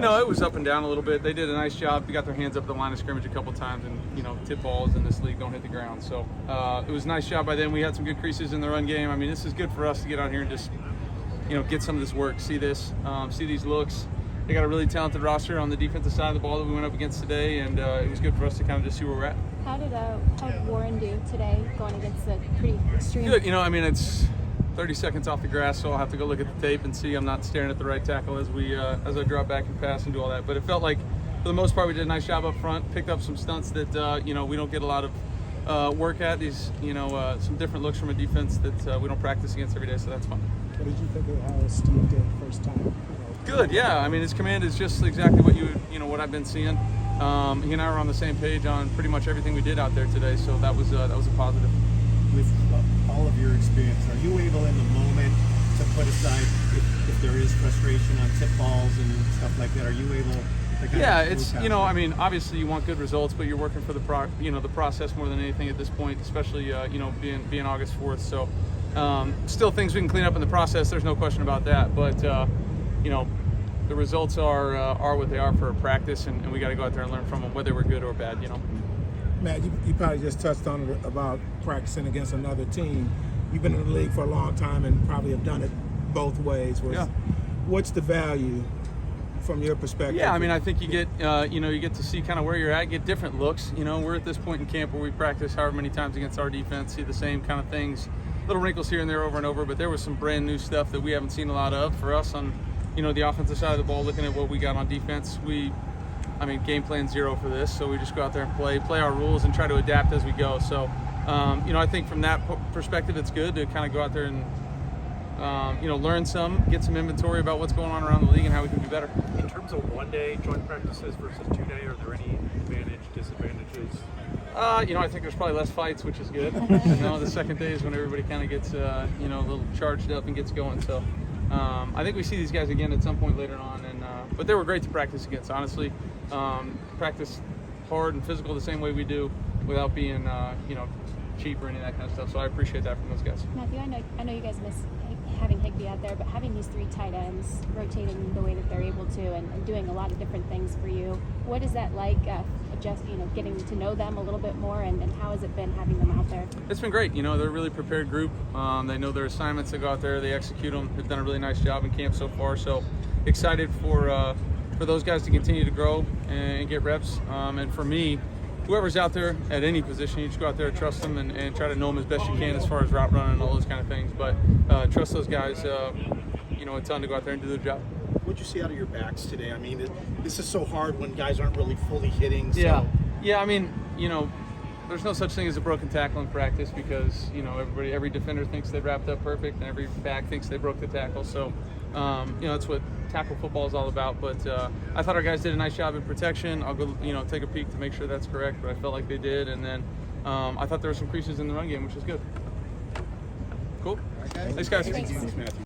know, it was up and down a little bit. They did a nice job. They got their hands up the line of scrimmage a couple times, and you know, tip balls in this league don't hit the ground. So it was a nice job by them. We had some good creases in the run game. I mean, this is good for us to get out here and just, you know, get some of this work, see this, see these looks. They got a really talented roster on the defensive side of the ball that we went up against today, and it was good for us to kind of just see where we're at. How did Warren do today, going against the pretty extreme? Good. You know, I mean, it's 30 seconds off the grass, so I'll have to go look at the tape and see I'm not staring at the right tackle as I drop back and pass and do all that. But it felt like, for the most part, we did a nice job up front, picked up some stunts that, you know, we don't get a lot of work at. These, you know, some different looks from a defense that we don't practice against every day, so that's fun. What did you think of how Steve did first time? Good, yeah. I mean, his command is just exactly what I've been seeing. He and I were on the same page on pretty much everything we did out there today, so that was a positive. With all of your experience, are you able in the moment to put aside if there is frustration on tip balls and stuff like that? Are you able to kind yeah, of it's, you know, I mean, obviously you want good results, but you're working for the process more than anything at this point, especially you know, being August 4th. So still things we can clean up in the process. There's no question about that, but you know, the results are what they are for a practice, and we got to go out there and learn from them, whether we're good or bad. You know. Matt, you probably just touched on it about practicing against another team. You've been in the league for a long time and probably have done it both ways. Yeah. What's the value from your perspective? Yeah, I mean, I think you get you know, you get to see kind of where you're at, get different looks. You know, we're at this point in camp where we practice however many times against our defense, see the same kind of things, little wrinkles here and there over and over. But there was some brand new stuff that we haven't seen a lot of for us on, you know, the offensive side of the ball. Looking at what we got on defense, I mean, game plan zero for this, so we just go out there and play our rules and try to adapt as we go. So, you know, I think from that perspective, it's good to kind of go out there and, you know, learn get some inventory about what's going on around the league and how we can be better. In terms of one-day joint practices versus two-day, are there any disadvantages? You know, I think there's probably less fights, which is good. You know, the second day is when everybody kind of gets, you know, a little charged up and gets going. So, I think we see these guys again at some point later on, but they were great to practice against, honestly. Practice hard and physical the same way we do without being, you know, cheap or any of that kind of stuff. So I appreciate that from those guys. Matthew, I know you guys miss having Higbee out there, but having these three tight ends rotating the way that they're able to and doing a lot of different things for you, what is that like? Just, you know, getting to know them a little bit more, and how has it been having them out there? It's been great. You know, they're a really prepared group. They know their assignments. They go out there, they execute them. They've done a really nice job in camp so far. So excited for those guys to continue to grow and get reps. And for me, whoever's out there at any position, you just go out there, trust them, and try to know them as best you can as far as route running and all those kind of things. But trust those guys, you know, a ton to go out there and do their job. What'd you see out of your backs today? I mean, this is so hard when guys aren't really fully hitting. So. Yeah. I mean, you know, there's no such thing as a broken tackle in practice because, you know, every defender thinks they wrapped up perfect and every back thinks they broke the tackle. So, you know, that's what tackle football is all about. But I thought our guys did a nice job in protection. I'll go, you know, take a peek to make sure that's correct, but I felt like they did. And then I thought there were some creases in the run game, which is good. Cool. Okay. Thanks, guys. Thanks, Matthew.